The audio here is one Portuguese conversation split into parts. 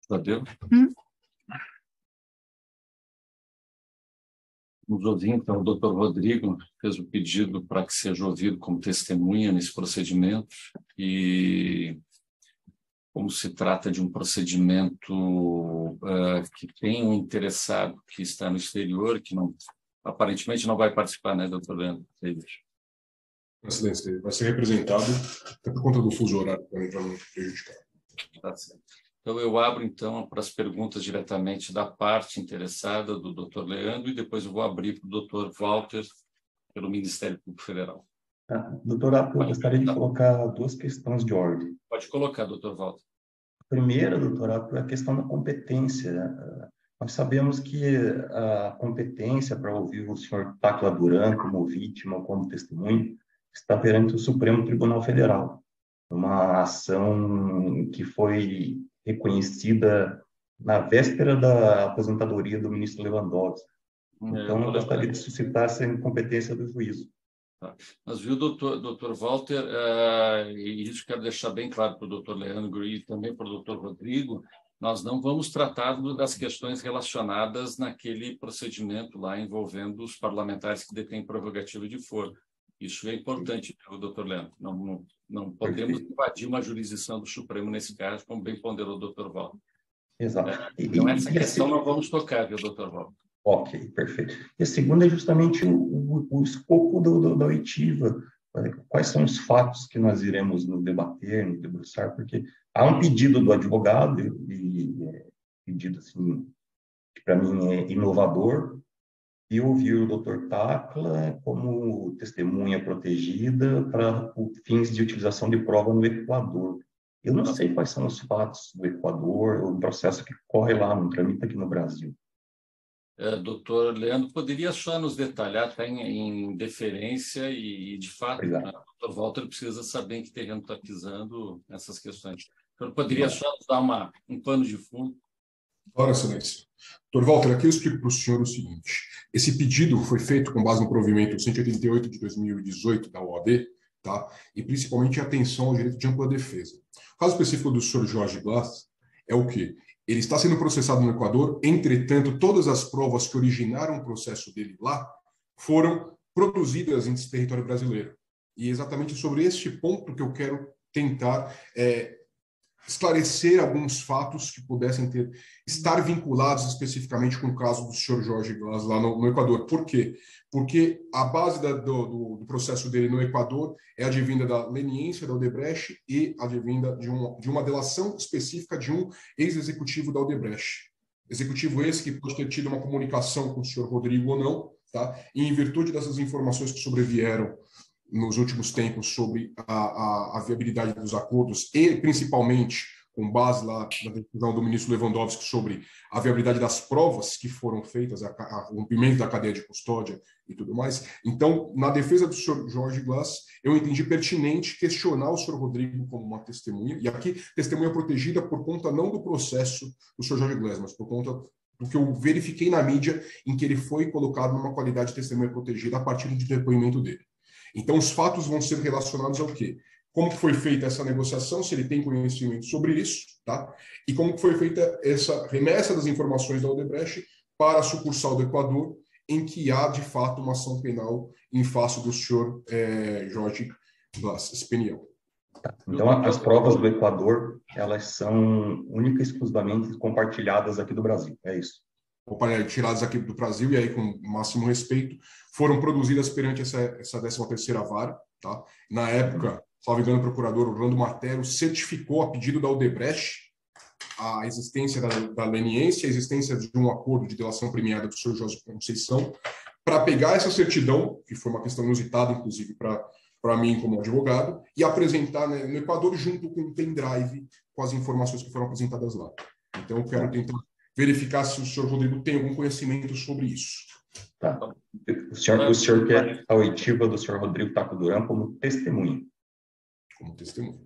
Tadeu? Vamos ouvir, então, o doutor Rodrigo fez o pedido para que seja ouvido como testemunha nesse procedimento e, como se trata de um procedimento que tem um interessado que está no exterior, que não, aparentemente não vai participar, né, doutor Leandro? Excelência, vai ser representado, até por conta do fuso horário, para não prejudicar. Tá certo. Então, eu abro, então, para as perguntas diretamente da parte interessada do doutor Leandro e depois eu vou abrir para o doutor Walter, pelo Ministério Público Federal. Doutor, eu gostaria de colocar duas questões de ordem. Pode colocar, doutor Walter. A primeira, doutor, é a questão da competência. Nós sabemos que a competência para ouvir o senhor Táquila Duran como vítima ou como testemunha está perante o Supremo Tribunal Federal, uma ação que foi reconhecida na véspera da aposentadoria do ministro Lewandowski. Então, eu gostaria de suscitar essa incompetência do juízo. Tá. Mas viu, doutor Walter, e isso quero deixar bem claro para o doutor Leandro e também para o doutor Rodrigo, nós não vamos tratar das questões relacionadas naquele procedimento lá envolvendo os parlamentares que detêm prerrogativa de foro. Isso é importante, doutor Leandro. Não podemos invadir uma jurisdição do Supremo nesse caso, como bem ponderou o doutor Walter. Exato. Então, essa questão não vamos tocar, viu, doutor Walter? Ok, perfeito. E a segunda é justamente o escopo da oitiva. Quais são os fatos que nós iremos nos debater, nos debruçar? Porque há um pedido do advogado, pedido assim, que para mim é inovador, e ouvir o Dr. Táquila como testemunha protegida para fins de utilização de prova no Equador. Eu não sei quais são os fatos do Equador, o processo que corre lá, não tramita aqui no Brasil. Doutor Leandro, poderia só nos detalhar, está em deferência e de fato, o doutor Walter precisa saber em que terreno está pisando essas questões. O senhor poderia só nos dar um pano de fundo? Ora, excelência. Doutor Walter, aqui eu explico para o senhor o seguinte. Esse pedido foi feito com base no provimento 188 de 2018 da OAB, tá? E principalmente a atenção ao direito de ampla defesa. O caso específico do senhor Jorge Glass é o quê? Ele está sendo processado no Equador, entretanto, todas as provas que originaram o processo dele lá foram produzidas em território brasileiro. E é exatamente sobre este ponto que eu quero tentar esclarecer alguns fatos que pudessem estar vinculados especificamente com o caso do senhor Jorge Glass lá no Equador. Por quê? Porque a base do processo dele no Equador é advinda da leniência da Odebrecht e advinda de uma delação específica de um ex-executivo da Odebrecht. Executivo esse que pode ter tido uma comunicação com o senhor Rodrigo ou não, tá? E em virtude dessas informações que sobrevieram nos últimos tempos sobre a viabilidade dos acordos e, principalmente, com base lá na decisão do ministro Lewandowski sobre a viabilidade das provas que foram feitas, o rompimento da cadeia de custódia e tudo mais. Então, na defesa do senhor Jorge Glass, eu entendi pertinente questionar o senhor Rodrigo como uma testemunha, e aqui testemunha protegida por conta não do processo do senhor Jorge Glass, mas por conta do que eu verifiquei na mídia em que ele foi colocado numa qualidade de testemunha protegida a partir do depoimento dele. Então, os fatos vão ser relacionados ao quê? Como que foi feita essa negociação, se ele tem conhecimento sobre isso, tá? E como que foi feita essa remessa das informações da Odebrecht para a sucursal do Equador, em que há, de fato, uma ação penal em face do senhor Jorge Glass, Espeniel. Então, as provas do Equador, elas são única e exclusivamente compartilhadas aqui do Brasil, é isso? Tiradas aqui do Brasil, e aí, com máximo respeito, foram produzidas perante essa 13ª vara. Tá? Na época, salvo engano, o procurador Orlando Martelo certificou, a pedido da Odebrecht, a existência da leniência, a existência de um acordo de delação premiada do senhor José Conceição, para pegar essa certidão, que foi uma questão inusitada, inclusive, para mim como advogado, e apresentar, né, no Equador junto com um pendrive com as informações que foram apresentadas lá. Então, eu quero tentar verificar se o senhor Rodrigo tem algum conhecimento sobre isso. Tá. O senhor quer a oitiva do senhor Rodrigo Táquila Duran como testemunha? Como testemunha.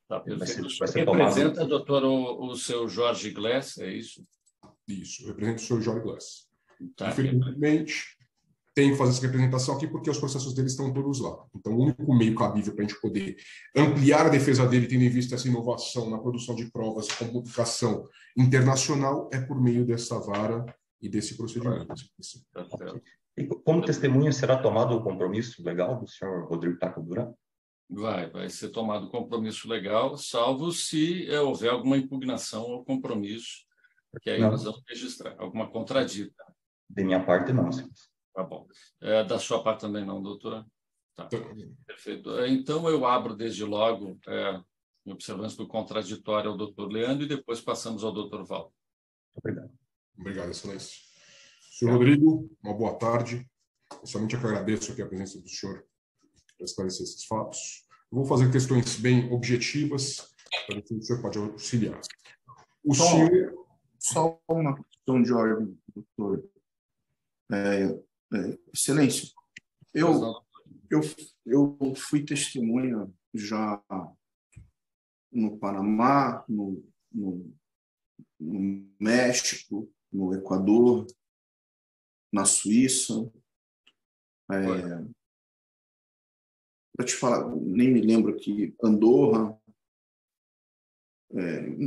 Tá, representa, doutor, o seu Jorge Glass, é isso? Isso, representa o senhor Jorge Glass. Tá. Infelizmente, tem que fazer essa representação aqui porque os processos dele estão todos lá. Então, o único meio cabível para a gente poder ampliar a defesa dele, tendo em vista essa inovação na produção de provas com publicação internacional, é por meio dessa vara e desse procedimento. E como testemunha, será tomado o compromisso legal do senhor Rodrigo Tacla Duran? Vai ser tomado compromisso legal, salvo se houver alguma impugnação ao compromisso, que aí nós vamos registrar, alguma contradita. De minha parte, não, senhor. Tá bom. Da sua parte também não, doutora? Tá. Perfeito. Então, eu abro desde logo, em observância do contraditório, ao doutor Leandro, e depois passamos ao doutor Walter. Obrigado. Obrigado, excelência. Senhor Rodrigo, uma boa tarde. Eu somente agradeço aqui a presença do senhor para esclarecer esses fatos. Eu vou fazer questões bem objetivas, para ver se o senhor pode auxiliar. Só uma questão de ordem, doutor. Excelência, eu fui testemunha já no Panamá, no México, no Equador, na Suíça. Para te falar, nem me lembro aqui, Andorra,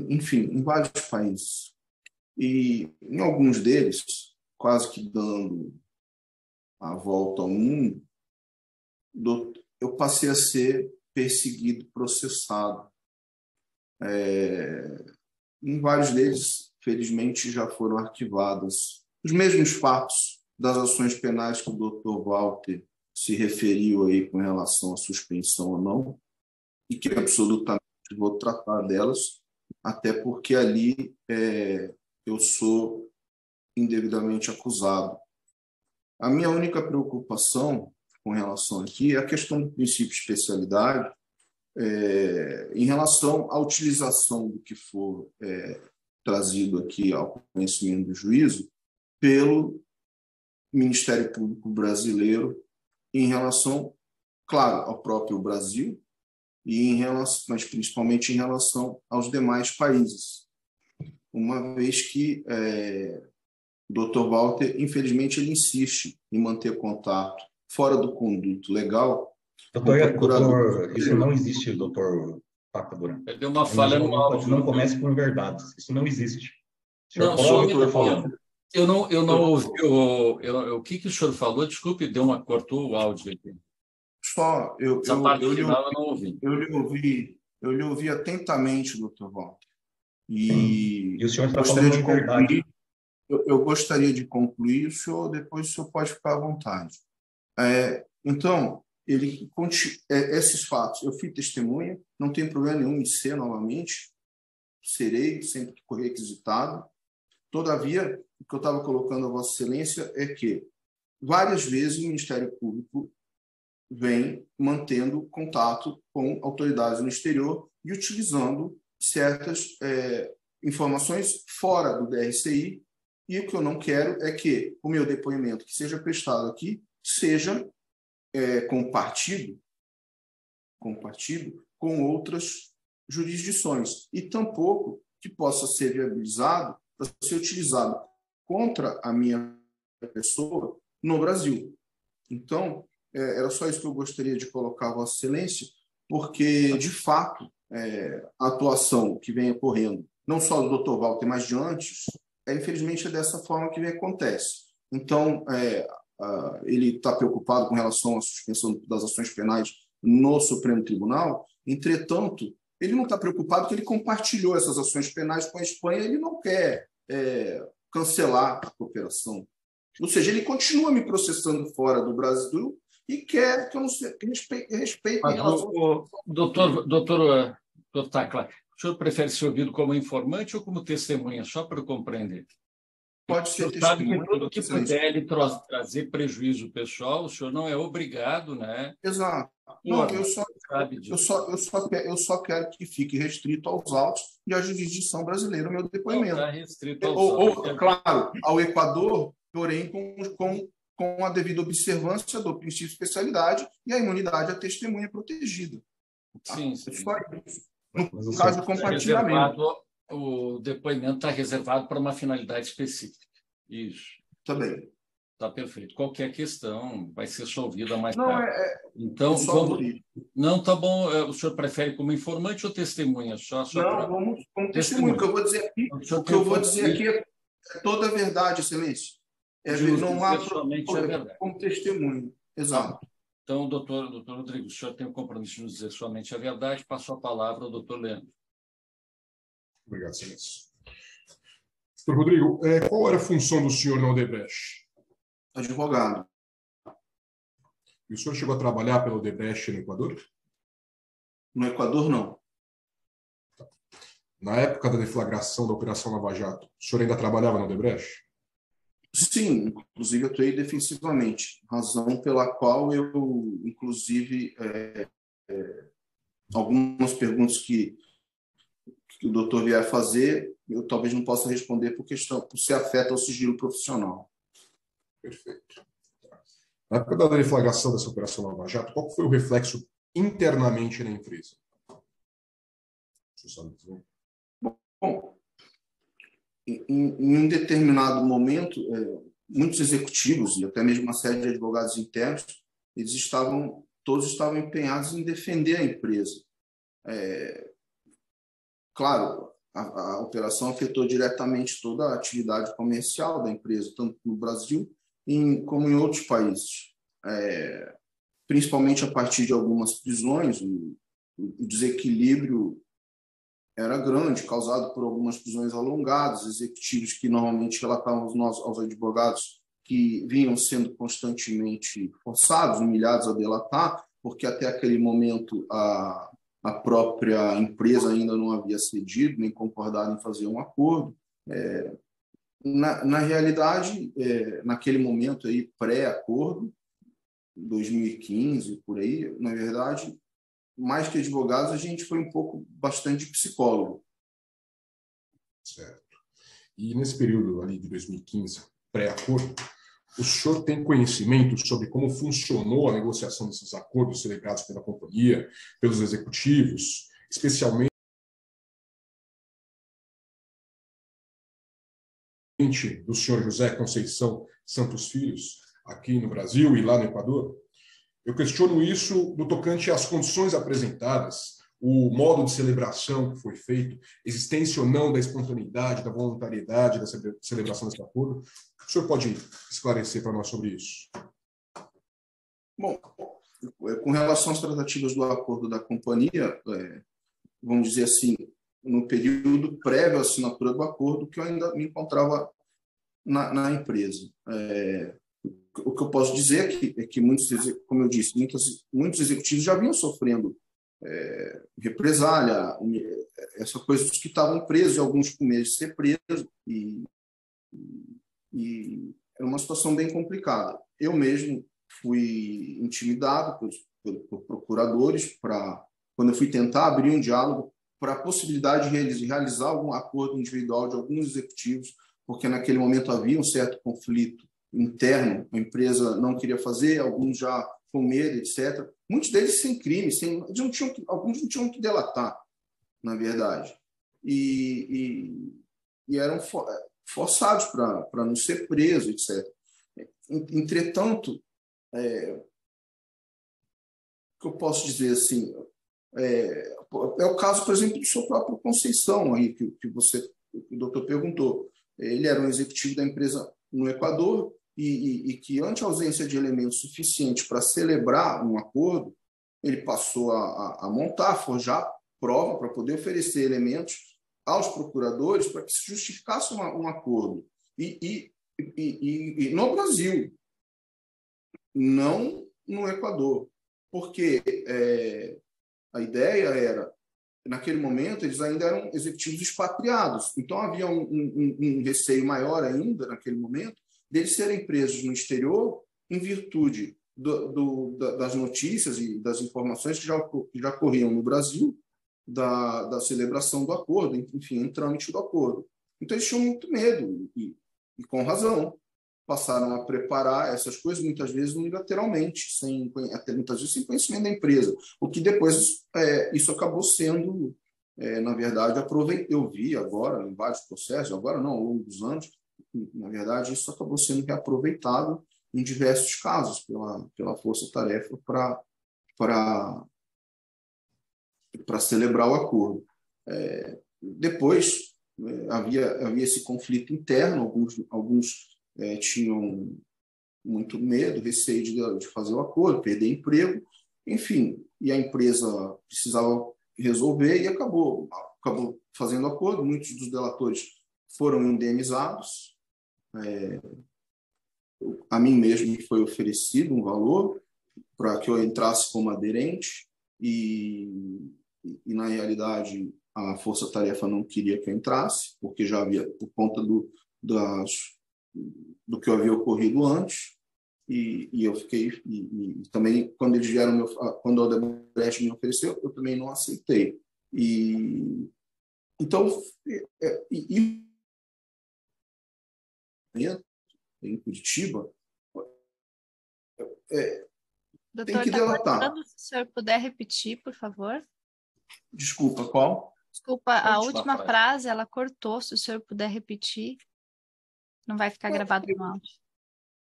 enfim, em vários países. E em alguns deles, quase que dando a volta ao mundo, eu passei a ser perseguido, processado. Em vários deles, felizmente, já foram arquivadas os mesmos fatos das ações penais que o Dr. Walter se referiu aí com relação à suspensão ou não, e que absolutamente vou tratar delas, até porque ali eu sou indevidamente acusado. A minha única preocupação com relação aqui é a questão do princípio de especialidade, em relação à utilização do que for trazido aqui ao conhecimento do juízo pelo Ministério Público Brasileiro em relação, claro, ao próprio Brasil, mas principalmente em relação aos demais países. Uma vez que o Dr. Walter, infelizmente, ele insiste em manter contato fora do conduto legal. Doutor, isso não existe, doutor Tacla Duran. Deu uma falha no áudio. Não comece com verdades. Isso não existe. Não, só eu não ouvi o que o senhor falou. Desculpe, cortou o áudio aqui. Só Essa parte final eu não ouvi. Eu lhe ouvi atentamente, doutor Walter. E o senhor está falando de verdade. Eu gostaria de concluir, depois o senhor pode ficar à vontade. Então, esses fatos, eu fui testemunha, não tem problema nenhum em ser novamente, serei sempre que for requisitado. Todavia, o que eu estava colocando a Vossa Excelência é que várias vezes o Ministério Público vem mantendo contato com autoridades no exterior e utilizando certas informações fora do DRCI, e o que eu não quero é que o meu depoimento que seja prestado aqui seja compartido com outras jurisdições, e tampouco que possa ser viabilizado para ser utilizado contra a minha pessoa no Brasil. Então, era só isso que eu gostaria de colocar a Vossa Excelência, porque, de fato, a atuação que vem ocorrendo, não só do Dr. Walter, mas de antes, infelizmente é dessa forma que acontece. Então, ele está preocupado com relação à suspensão das ações penais no Supremo Tribunal, entretanto, ele não está preocupado porque ele compartilhou essas ações penais com a Espanha, ele não quer cancelar a cooperação. Ou seja, ele continua me processando fora do Brasil e quer que eu não respeite. Doutor Tacla, o senhor prefere ser ouvido como informante ou como testemunha, só para eu compreender? Pode ser testemunha. Sabe que tudo que puder lhe trazer prejuízo pessoal, o senhor não é obrigado, né? Exato. Não, eu só quero que fique restrito aos autos e à jurisdição brasileira o meu depoimento. Não está restrito aos autos. Claro, ao Equador, porém com a devida observância do princípio de especialidade e a imunidade à testemunha protegida. Sim. Só isso. No caso do compartilhamento. O depoimento está reservado para uma finalidade específica. Isso. Tá bem. Tá perfeito. Qualquer questão vai ser solvida mais Não, tarde. Então, só vamos... Não, tá bom. O senhor prefere como informante ou testemunha? Não, vamos como testemunho. O que eu vou dizer aqui, é toda a verdade, excelência. Não há somente a verdade. como testemunho. Exato. Então, doutor Rodrigo, o senhor tem o compromisso de nos dizer somente a verdade. Passo a palavra ao doutor Leandro. Obrigado, excelência. Doutor Rodrigo, qual era a função do senhor na Odebrecht? Advogado. E o senhor chegou a trabalhar pela Odebrecht no Equador? No Equador, não. Na época da deflagração da Operação Lava Jato, o senhor ainda trabalhava na Odebrecht? Sim, inclusive atuei defensivamente, razão pela qual eu, inclusive, algumas perguntas que o doutor vier fazer, eu talvez não possa responder por se afeta ao sigilo profissional. Perfeito. Na época da deflagração dessa Operação Lava Jato, qual foi o reflexo internamente na empresa? Você sabe dizer? Bom, em um determinado momento, muitos executivos e até mesmo uma série de advogados internos, todos estavam empenhados em defender a empresa. Claro, a operação afetou diretamente toda a atividade comercial da empresa, tanto no Brasil como em outros países. Principalmente a partir de algumas prisões, o desequilíbrio era grande, causado por algumas prisões alongadas, executivos que normalmente relatavam aos advogados que vinham sendo constantemente forçados, humilhados a delatar, porque até aquele momento a própria empresa ainda não havia cedido, nem concordado em fazer um acordo. Na realidade, naquele momento aí pré-acordo, 2015, por aí, na verdade, mais que advogados, a gente foi bastante psicólogo. Certo. E nesse período ali de 2015, pré-acordo, o senhor tem conhecimento sobre como funcionou a negociação desses acordos celebrados pela companhia, pelos executivos, especialmente do senhor José Conceição Santos Filhos, aqui no Brasil e lá no Equador? Eu questiono isso no tocante às condições apresentadas, o modo de celebração que foi feito, existência ou não da espontaneidade, da voluntariedade da celebração desse acordo. O senhor pode esclarecer para nós sobre isso? Bom, com relação às tratativas do acordo da companhia, vamos dizer assim, no período prévio à assinatura do acordo, que eu ainda me encontrava na empresa. O que eu posso dizer é que muitos, como eu disse, muitos executivos já vinham sofrendo represália, essa coisa dos que estavam presos, e alguns com medo de ser presos, e era uma situação bem complicada. Eu mesmo fui intimidado por procuradores quando eu fui tentar abrir um diálogo para a possibilidade de realizar algum acordo individual de alguns executivos, porque naquele momento havia um certo conflito interno, a empresa não queria fazer, alguns já com medo, etc. Muitos deles sem crime, alguns não tinham que delatar, na verdade. E eram forçados para não ser presos, etc. Entretanto, o que eu posso dizer assim, é o caso, por exemplo, do seu próprio Conceição, aí, que o doutor perguntou. Ele era um executivo da empresa no Equador, e que, ante a ausência de elementos suficientes para celebrar um acordo, ele passou a montar, a forjar prova para poder oferecer elementos aos procuradores para que se justificasse um acordo. E no Brasil, não no Equador, porque a ideia era, naquele momento, eles ainda eram executivos expatriados, então havia um receio maior ainda, naquele momento, deles serem presos no exterior em virtude das notícias e das informações que já corriam no Brasil da celebração do acordo, enfim, em trâmite do acordo. Então, eles tinham muito medo, e com razão. Passaram a preparar essas coisas, muitas vezes unilateralmente, até muitas vezes sem conhecimento da empresa, o que depois isso acabou sendo, na verdade, eu vi agora, em vários processos, agora não, ao longo dos anos, na verdade, isso acabou sendo reaproveitado em diversos casos pela força-tarefa para celebrar o acordo. Depois, havia esse conflito interno, alguns tinham muito medo, receio de fazer o acordo, perder emprego, enfim, e a empresa precisava resolver e acabou fazendo acordo. Muitos dos delatores foram indenizados. A mim mesmo foi oferecido um valor para que eu entrasse como aderente e na realidade, a força-tarefa não queria que eu entrasse, porque já havia, por conta do que havia ocorrido antes, e eu fiquei, e também, quando eles vieram, quando a Odebrecht me ofereceu, eu também não aceitei. Então, em Curitiba, tem Doutor, que está delatar. cortando, se o senhor puder repetir, por favor. Desculpa, qual? Desculpa, a última frase, ela cortou, se o senhor puder repetir. Não vai ficar gravado no áudio.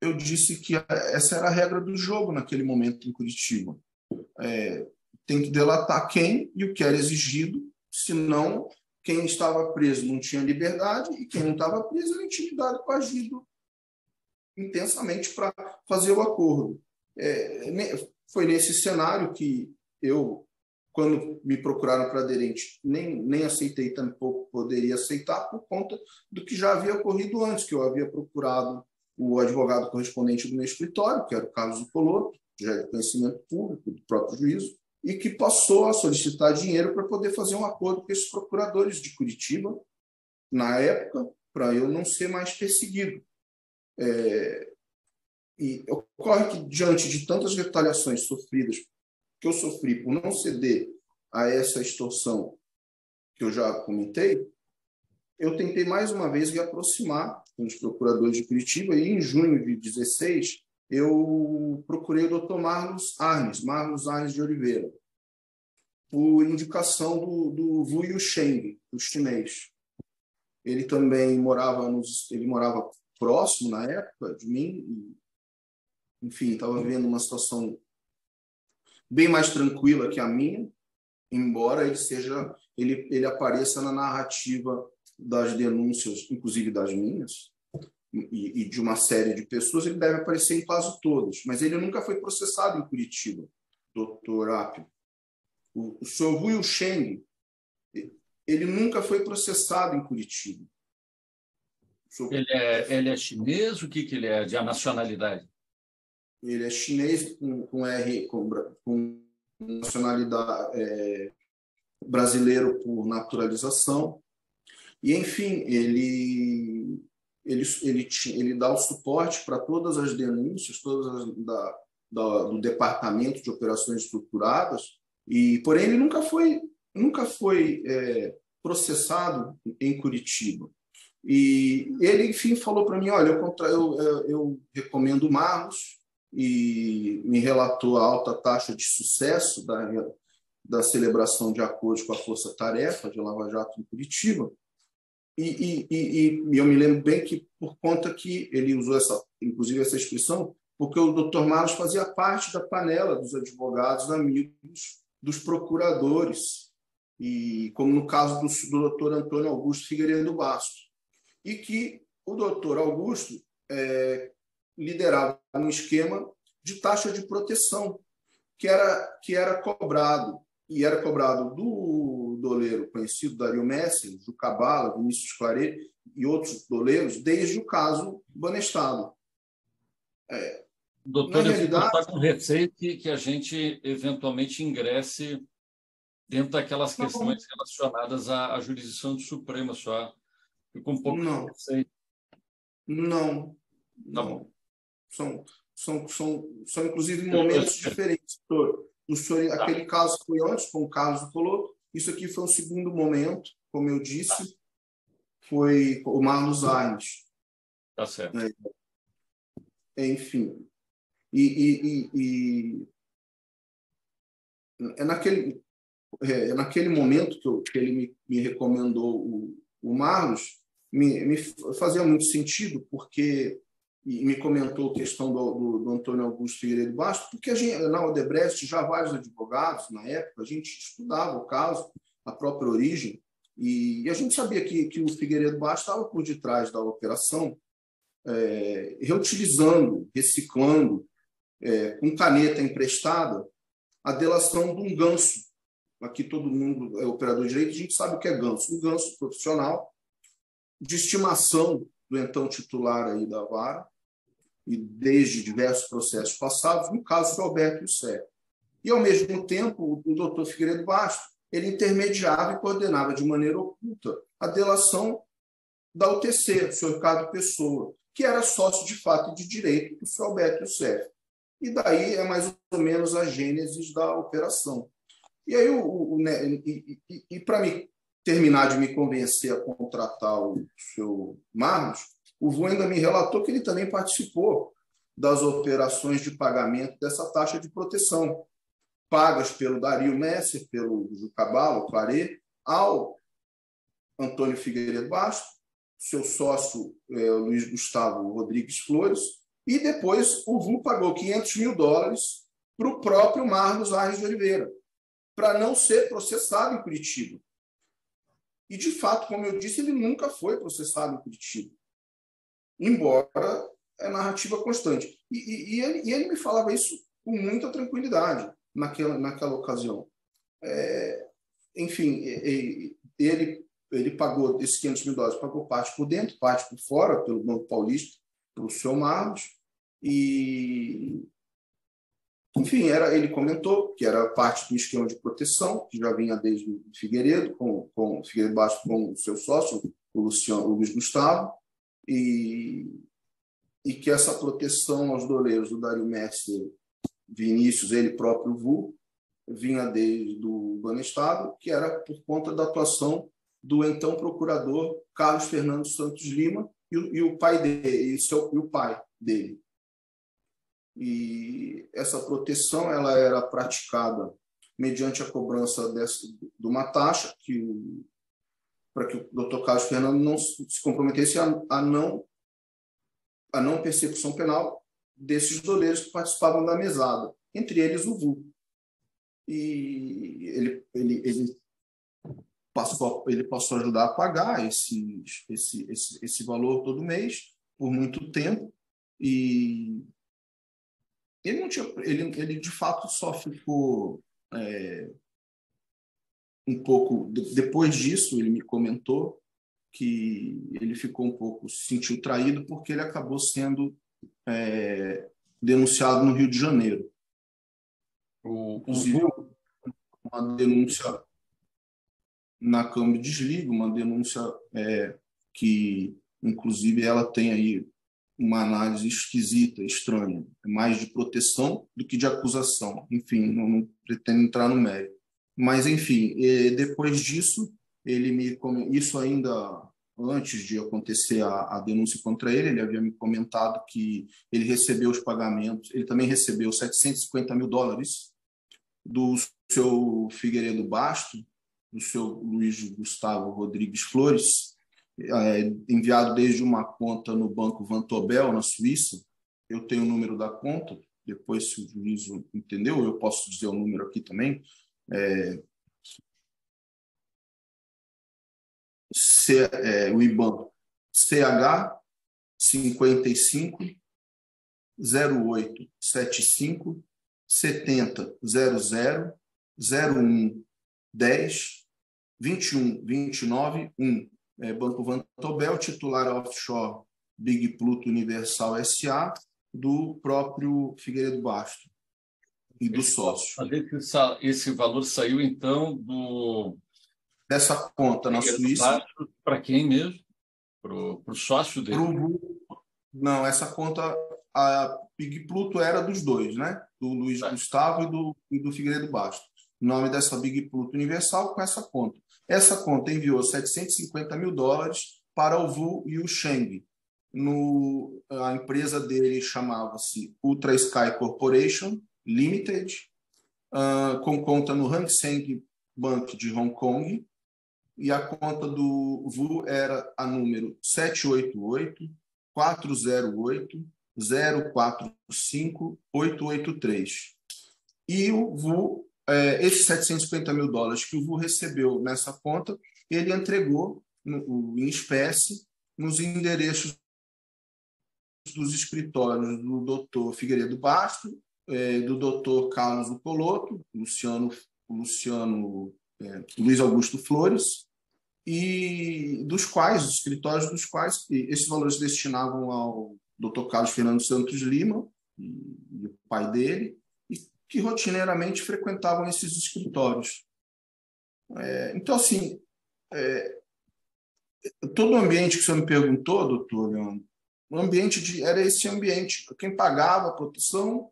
Eu disse que essa era a regra do jogo naquele momento em Curitiba. Tem que delatar quem e o que era exigido, senão quem estava preso não tinha liberdade e quem não estava preso era intimidado, coagido intensamente para fazer o acordo. Foi nesse cenário que eu, quando me procuraram para aderente, nem aceitei, tampouco poderia aceitar, por conta do que já havia ocorrido antes, que eu havia procurado o advogado correspondente do meu escritório, que era o Carlos Coloto, já é de conhecimento público, do próprio juízo, e que passou a solicitar dinheiro para poder fazer um acordo com esses procuradores de Curitiba, na época, para eu não ser mais perseguido. E ocorre que, diante de tantas retaliações sofridas, que eu sofri por não ceder a essa extorsão que eu já comentei, eu tentei mais uma vez me aproximar com os procuradores de Curitiba, e em junho de 2016 eu procurei o Dr. Marlos Arnes de Oliveira, por indicação do Wu Yusheng, o chinês. Ele também morava próximo na época de mim, e, enfim, estava vivendo uma situação bem mais tranquila que a minha, embora ele apareça na narrativa das denúncias, inclusive das minhas, e de uma série de pessoas. Ele deve aparecer em quase todas, mas ele nunca foi processado em Curitiba, doutor Apio. O senhor Wu Yusheng, ele nunca foi processado em Curitiba. Ele é chinês? O que ele é de nacionalidade? Ele é chinês com nacionalidade, brasileiro por naturalização. E, enfim, ele dá o suporte para todas as denúncias, do Departamento de Operações Estruturadas, porém ele nunca foi processado em Curitiba. E ele, enfim, falou para mim: olha, eu recomendo o Marlos, e me relatou a alta taxa de sucesso da celebração de acordos com a Força Tarefa de Lava Jato em Curitiba. E eu me lembro bem que, por conta que ele usou inclusive essa expressão, porque o Dr. Marlos fazia parte da panela dos advogados amigos dos procuradores, e como no caso do Dr. Antônio Augusto Figueiredo Bastos, e que o Dr. Augusto liderava um esquema de taxa de proteção que era cobrado, e era cobrado do doleiro conhecido Dario Messi, do Cabala, Vinícius Claret e outros doleiros, desde o caso Banestado. Doutor, eu está com receio que a gente eventualmente ingresse dentro daquelas questões relacionadas à jurisdição do Supremo, só. Fico um pouco de receio. Não. Tá bom. São inclusive momentos diferentes. Aquele caso foi antes, com o Carlos Coloto. Isso aqui foi um segundo momento, como eu disse, foi o Marlos Arnes. Tá certo. Enfim. Naquele momento que ele me recomendou o Marlos, me fazia muito sentido, porque e me comentou a questão do Antônio Augusto Figueiredo Bastos, porque na Odebrecht, já vários advogados, na época, a gente estudava o caso, a própria origem, e a gente sabia que o Figueiredo Bastos estava por detrás da operação, reutilizando, reciclando, com caneta emprestada, a delação de um ganso. Aqui todo mundo é operador de direito, a gente sabe o que é ganso. Um ganso profissional de estimação do então titular aí da vara, e desde diversos processos passados, no caso do Alberto Youssef. E, ao mesmo tempo, o doutor Figueiredo Bastos, ele intermediava e coordenava de maneira oculta a delação da UTC, o senhor Ricardo Pessoa, que era sócio de fato e de direito do senhor Alberto Youssef. E daí é mais ou menos a gênese da operação. E aí, para mim terminar de me convencer a contratar o seu Marlos, o VU ainda me relatou que ele também participou das operações de pagamento dessa taxa de proteção, pagas pelo Dario Messer, pelo Jucabalo, Claret, ao Antônio Figueiredo Bastos, seu sócio Luiz Gustavo Rodrigues Flores, e depois o VU pagou $500 mil para o próprio Marlos Arres de Oliveira, para não ser processado em Curitiba. E, de fato, como eu disse, ele nunca foi processado em Curitiba, embora é narrativa constante. E ele me falava isso com muita tranquilidade naquela ocasião. Enfim, ele pagou esses $500 mil, pagou parte por dentro, parte por fora, pelo Banco Paulista, pelo seu Marlos, e, enfim, ele comentou que era parte do esquema de proteção, que já vinha desde o Figueiredo, com o Figueiredo Bastos, com o seu sócio, o Luiz Gustavo, e que essa proteção aos doleiros do Dario Messer, Vinícius, ele próprio VU, vinha desde o Banestado, que era por conta da atuação do então procurador Carlos Fernando Santos Lima e o pai dele, e o pai dele. E essa proteção ela era praticada mediante a cobrança de uma taxa para que o Dr. Carlos Fernando não se comprometesse a não persecução penal desses doleiros que participavam da mesada, entre eles o VU. E ele passou a ajudar a pagar esse valor todo mês por muito tempo, e ele de fato só ficou um pouco depois disso. Ele me comentou que ele ficou um pouco, se sentiu traído, porque ele acabou sendo denunciado no Rio de Janeiro. Inclusive, uma denúncia na Câmara de Desliga, uma denúncia que, inclusive, ela tem aí uma análise esquisita, estranha, mais de proteção do que de acusação. Enfim, não pretendo entrar no mérito. Mas, enfim, depois disso, isso ainda antes de acontecer a denúncia contra ele havia me comentado que ele recebeu os pagamentos, ele também recebeu $750 mil do seu Figueiredo Bastos, do seu Luiz Gustavo Rodrigues Flores, enviado desde uma conta no Banco Vontobel, na Suíça. Eu tenho o número da conta, depois, se o juízo entendeu, eu posso dizer o número aqui também. O IBAN CH 55 08 75 70 00 01 10 21 29 1. Banco Vontobel, titular offshore Big Pluto Universal SA, do próprio Figueiredo Bastos e do sócio. Esse valor saiu, então, dessa conta na Suíça. Para quem mesmo? Para o sócio dele? Não, essa conta, a Big Pluto era dos dois, né? Do Luiz Gustavo e do Figueiredo Bastos. O nome dessa Big Pluto Universal com essa conta. Essa conta enviou $750 mil para o VU e o Sheng. A empresa dele chamava-se Ultra Sky Corporation Limited, com conta no Hang Seng Bank de Hong Kong, e a conta do VU era a número 408-045-883. E o VU, esses $750 mil que o VU recebeu nessa conta, ele entregou em espécie nos endereços dos escritórios do doutor Figueiredo Basto, do doutor Carlos Ucoloto, Luiz Augusto Flores, e os escritórios dos quais esses valores destinavam ao doutor Carlos Fernando Santos Lima e o pai dele, e que rotineiramente frequentavam esses escritórios. Então, assim, todo o ambiente que o senhor me perguntou, doutor Leandro, era esse ambiente. Quem pagava a proteção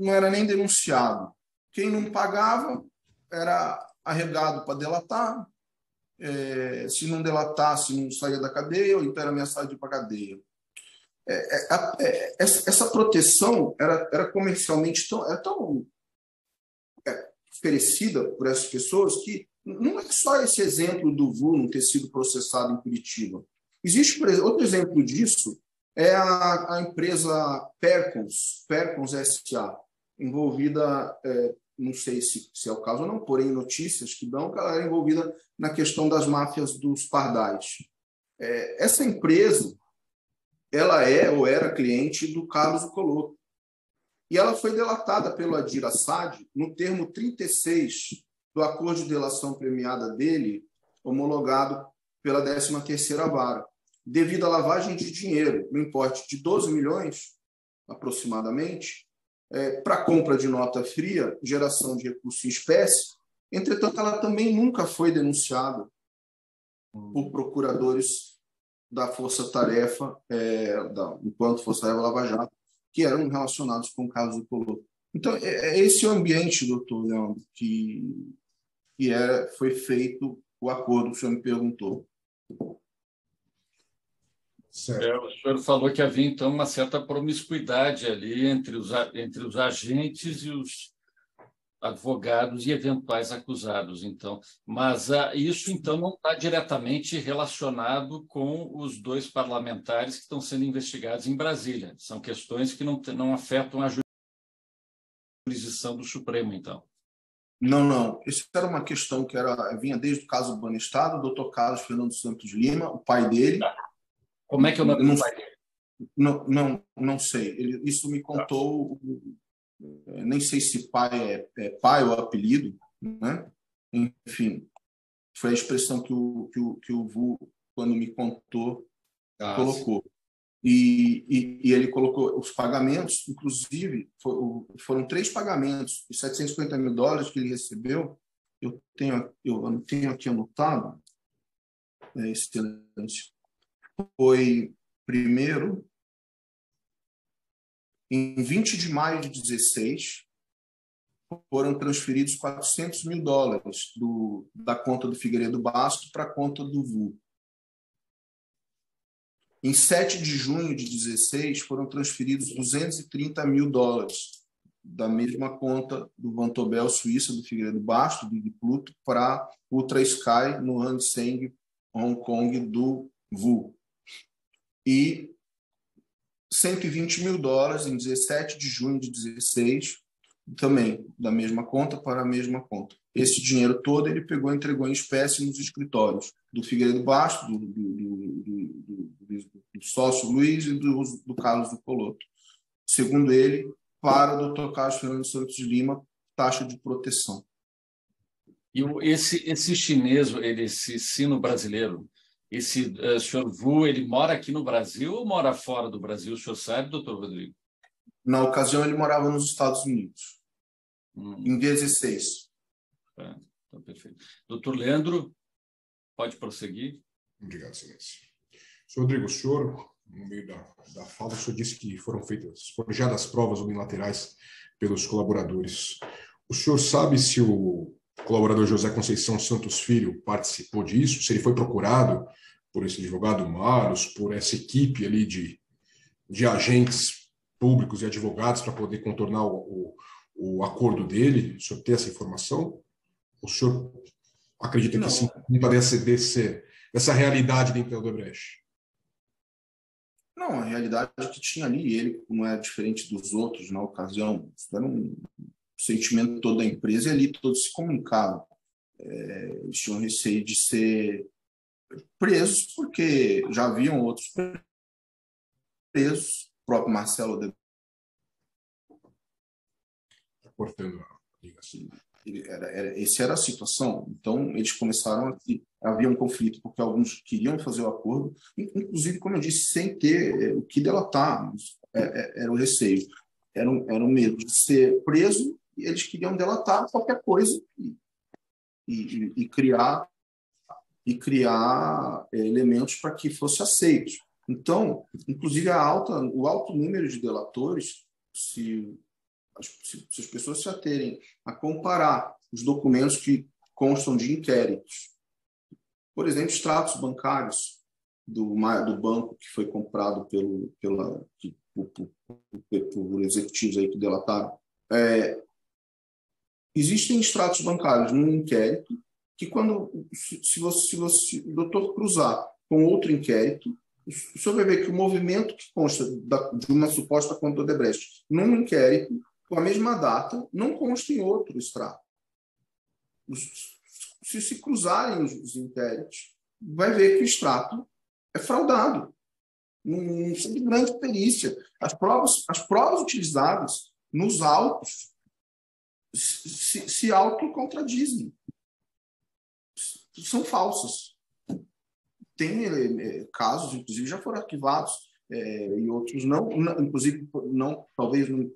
não era nem denunciado. Quem não pagava era arregado para delatar. Se não delatasse, não saía da cadeia, ou então era ameaçado de ir para a cadeia. Essa proteção era comercialmente tão oferecida por essas pessoas que não é só esse exemplo do VU não ter sido processado em Curitiba. Existe, por exemplo, outro exemplo disso, é a empresa Percons S.A., envolvida, não sei se é o caso ou não, porém notícias que dão que ela era envolvida na questão das máfias dos pardais. Essa empresa, ela ou era cliente do Carlos Ucoloto. E ela foi delatada pelo Adir Assad no termo 36 do acordo de delação premiada dele, homologado pela 13ª Vara, devido à lavagem de dinheiro no importe de 12 milhões, aproximadamente, para compra de nota fria, geração de recurso em espécie. Entretanto, ela também nunca foi denunciada por procuradores da Força Tarefa, enquanto Força Tarefa Lava Jato, que eram relacionados com o caso do Ucoloto. Então, esse ambiente, doutor Leandro, que foi feito o acordo que o senhor me perguntou. O senhor falou que havia, então, uma certa promiscuidade ali entre os agentes e os advogados e eventuais acusados, então. Mas isso, então, não está diretamente relacionado com os dois parlamentares que estão sendo investigados em Brasília. São questões que não afetam a jurisdição do Supremo, então. Não. Isso era uma questão que vinha desde o caso do Banestado, o doutor Carlos Fernando Santos Lima, o pai dele. Como é que é o nome do pai dele? Não sei. Isso me contou... Nem sei se pai é pai ou apelido, né? Enfim, foi a expressão que o VU, quando me contou, colocou. E ele colocou os pagamentos, inclusive, foram 3 pagamentos, os $750 mil que ele recebeu. Eu tenho aqui anotado, excelência. Foi primeiro, em 20 de maio de 2016, foram transferidos $400 mil da conta do Figueiredo Basto para a conta do VU. Em 7 de junho de 2016, foram transferidos $230 mil da mesma conta do Vantobel Suíça, do Figueiredo Basto, do Pluto, para Ultra Sky, no Hang Seng, Hong Kong, do VU. E $120 mil em 17 de junho de 2016, também da mesma conta para a mesma conta. Esse dinheiro todo ele pegou e entregou em espécie nos escritórios do Figueiredo Basto, do sócio Luiz e do Carlos Ucoloto. Segundo ele, para o Dr. Carlos Fernando Santos Lima, taxa de proteção. E esse chinês, esse sino brasileiro, esse senhor Vu, ele mora aqui no Brasil ou mora fora do Brasil? O senhor sabe, doutor Rodrigo? Na ocasião, ele morava nos Estados Unidos, em 2016. Então, perfeito. Doutor Leandro, pode prosseguir. Obrigado, excelência. Senhor Rodrigo, o senhor, no meio da fala, o senhor disse que foram forjadas provas unilaterais pelos colaboradores. O senhor sabe se o colaborador José Conceição Santos Filho participou disso? Se ele foi procurado por esse advogado Maros, por essa equipe ali de agentes públicos e advogados para poder contornar o acordo dele? O senhor tem essa informação? O senhor acredita que sim, dessa realidade dentro da Odebrecht? Não, a realidade que tinha ali, ele não é diferente dos outros na ocasião, isso era um sentimento todo da empresa, e ali todos se comunicavam. Eles tinham receio de ser presos, porque já haviam outros presos, o próprio Marcelo de... Cortando a ligação. Essa era a situação. Então, eles começaram havia um conflito, porque alguns queriam fazer o acordo, inclusive, como eu disse, sem ter o que delatar. Era o receio. Era um medo de ser preso, e eles queriam delatar qualquer coisa e criar elementos para que fosse aceito. Então, inclusive, o alto número de delatores, se as pessoas se aterem a comparar os documentos que constam de inquéritos, por exemplo, extratos bancários do banco que foi comprado por executivos aí que delataram, existem extratos bancários num inquérito que, se o doutor cruzar com outro inquérito, o senhor vai ver que o movimento que consta de uma suposta conta Odebrecht num inquérito, com a mesma data, não consta em outro extrato. Se cruzarem os inquéritos, vai ver que o extrato é fraudado. Não tem grande perícia. As provas utilizadas nos autos se autocontradizem. São falsas. Tem casos, inclusive, já foram arquivados, e outros não, inclusive, não, talvez não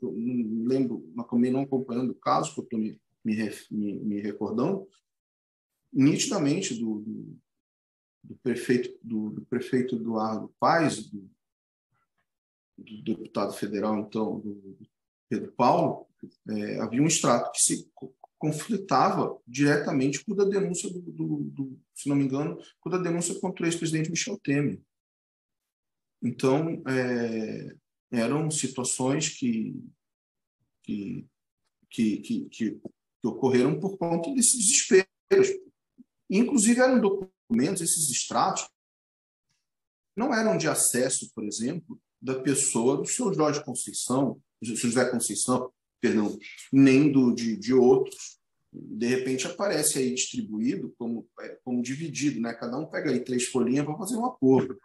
lembro, mas também não acompanhando o caso, que eu estou me recordando, nitidamente do prefeito Eduardo Paes, do deputado federal, então, do Pedro Paulo, havia um extrato que se conflitava diretamente com a denúncia se não me engano, com a denúncia contra o ex-presidente Michel Temer. Então, eram situações que ocorreram por conta desses desesperos. Inclusive, eram documentos, esses extratos, não eram de acesso, por exemplo, da pessoa do seu José Conceição, perdão, nem de outros. De repente aparece aí distribuído como dividido, né? Cada um pega aí 3 folhinhas para fazer um acordo,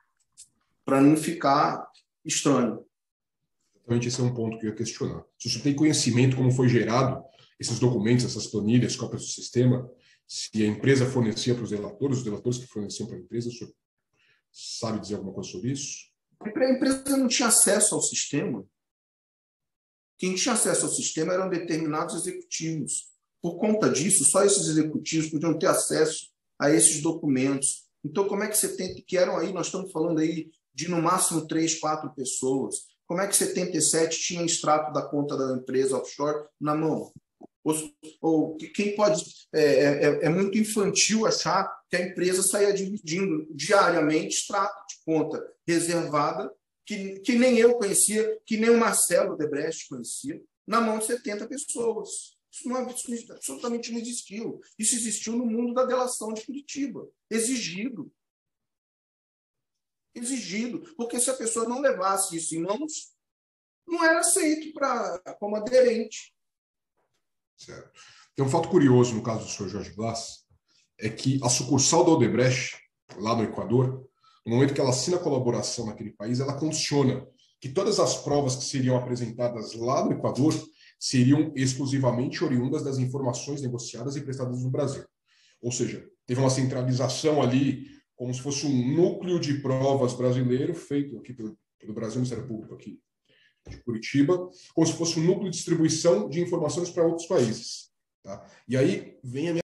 para não ficar estranho. Exatamente, esse é um ponto que eu ia questionar. Se você tem conhecimento como foi gerado esses documentos, essas planilhas, cópias do sistema, se a empresa fornecia para os delatores que forneciam para a empresa, o senhor sabe dizer alguma coisa sobre isso? A empresa não tinha acesso ao sistema. Quem tinha acesso ao sistema eram determinados executivos. Por conta disso, só esses executivos podiam ter acesso a esses documentos. Então, como é que 70, que eram aí, nós estamos falando aí de no máximo 3, 4 pessoas, como é que 77 tinha extrato da conta da empresa offshore na mão? Ou quem pode... É muito infantil achar que a empresa saia dividindo diariamente extrato de conta reservada, que nem eu conhecia, que nem o Marcelo Odebrecht conhecia, na mão de 70 pessoas. Isso absolutamente não existiu. Isso existiu no mundo da delação de Curitiba. Exigido. Porque se a pessoa não levasse isso em mãos, não era aceito como aderente. Certo. Tem um fato curioso no caso do Sr. Jorge Glass, é que a sucursal da Odebrecht, lá no Equador, no momento que ela assina a colaboração naquele país, ela condiciona que todas as provas que seriam apresentadas lá no Equador seriam exclusivamente oriundas das informações negociadas e prestadas no Brasil. Ou seja, teve uma centralização ali, como se fosse um núcleo de provas brasileiro, feito aqui pelo Brasil, Ministério Público aqui de Curitiba, como se fosse um núcleo de distribuição de informações para outros países. Tá? E aí vem a minha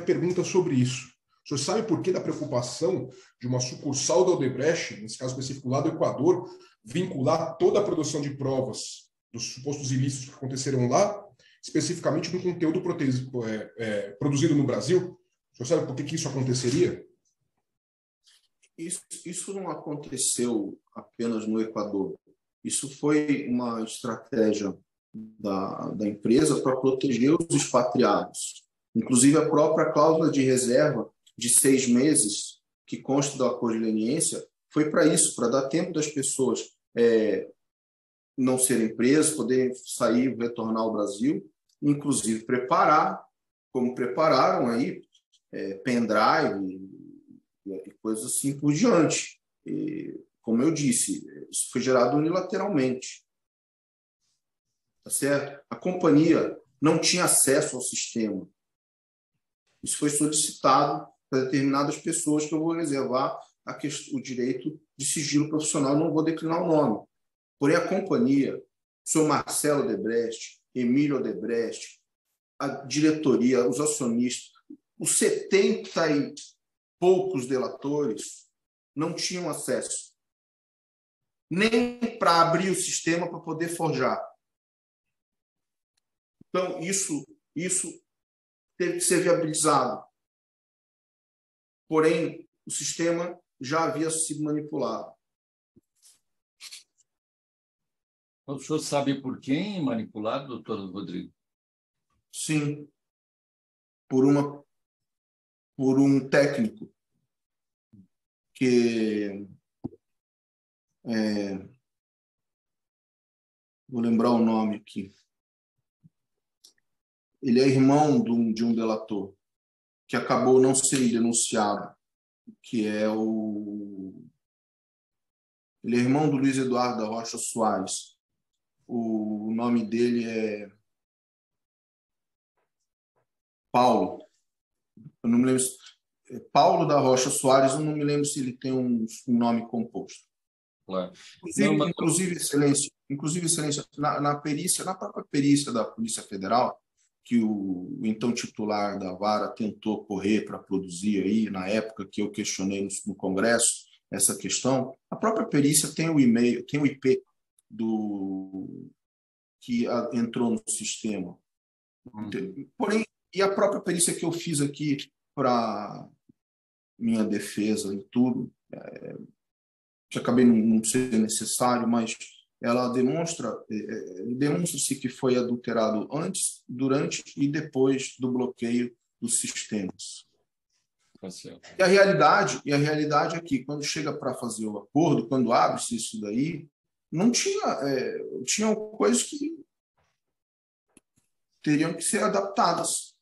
pergunta sobre isso. O senhor sabe por que da preocupação de uma sucursal da Odebrecht, nesse caso específico lá do Equador, vincular toda a produção de provas dos supostos ilícitos que aconteceram lá, especificamente no conteúdo produzido no Brasil? O senhor sabe por que isso aconteceria? Isso não aconteceu apenas no Equador. Isso foi uma estratégia da empresa para proteger os expatriados. Inclusive, a própria cláusula de reserva de 6 meses, que consta do acordo de leniência foi para isso, para dar tempo das pessoas não serem presas, poderem sair, retornar ao Brasil, inclusive preparar, como prepararam aí, pendrive e coisas assim por diante. E, como eu disse, isso foi gerado unilateralmente. Tá certo? A companhia não tinha acesso ao sistema. Isso foi solicitado para determinadas pessoas que eu vou reservar o direito de sigilo profissional, não vou declinar o nome. Porém, a companhia, o senhor Marcelo Odebrecht, Emílio Odebrecht, a diretoria, os acionistas, os 70 e poucos delatores não tinham acesso nem para abrir o sistema para poder forjar. Então, isso teve que ser viabilizado. Porém, o sistema já havia sido manipulado. O senhor sabe por quem manipulado, doutor Rodrigo? Sim, por um técnico que vou lembrar o nome aqui. Ele é irmão de um delator que acabou não sendo denunciado, que é ele é irmão do Luiz Eduardo da Rocha Soares. O nome dele é Paulo. Eu não me lembro. Paulo da Rocha Soares, eu não me lembro se ele tem um nome composto. Claro. Inclusive, excelência, na própria perícia da Polícia Federal, que o então titular da vara tentou correr para produzir aí, na época que eu questionei no Congresso essa questão, a própria perícia tem o e-mail, tem o IP que entrou no sistema. Porém, e a própria perícia que eu fiz aqui para minha defesa e tudo, que acabei não ser necessário, mas ela demonstra-se que foi adulterado antes, durante e depois do bloqueio dos sistemas. E a realidade é que, quando chega para fazer o acordo, quando abre-se isso daí, não tinham coisas que teriam que ser adaptadas,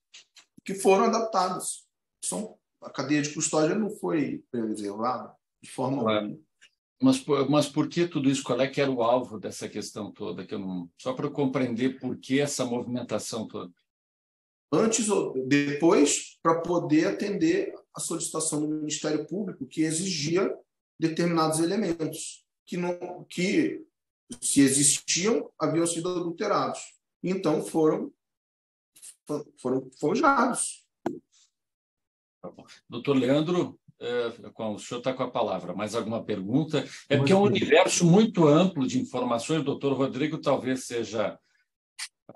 que foram adaptadas. A cadeia de custódia não foi preservada de forma alguma. Mas por que tudo isso? Qual é que era o alvo dessa questão toda? Só para eu compreender por que essa movimentação toda. Antes ou depois, para poder atender a solicitação do Ministério Público, que exigia determinados elementos que se existiam, haviam sido adulterados. Então, foram forjados. Tá bom. Doutor Leandro, o senhor está com a palavra. Mais alguma pergunta? É porque é um universo muito amplo de informações. O doutor Rodrigo talvez seja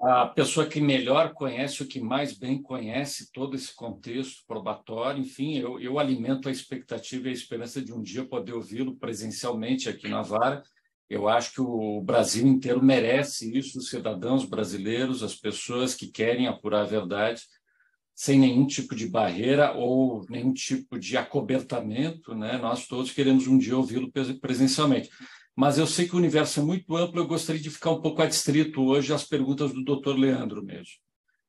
a pessoa que melhor conhece, o que mais bem conhece todo esse contexto probatório. Enfim, eu alimento a expectativa e a esperança de um dia poder ouvi-lo presencialmente aqui na vara. Eu acho que o Brasil inteiro merece isso, os cidadãos brasileiros, as pessoas que querem apurar a verdade, sem nenhum tipo de barreira ou nenhum tipo de acobertamento, né? Nós todos queremos um dia ouvi-lo presencialmente. Mas eu sei que o universo é muito amplo, eu gostaria de ficar um pouco adstrito hoje às perguntas do doutor Leandro mesmo,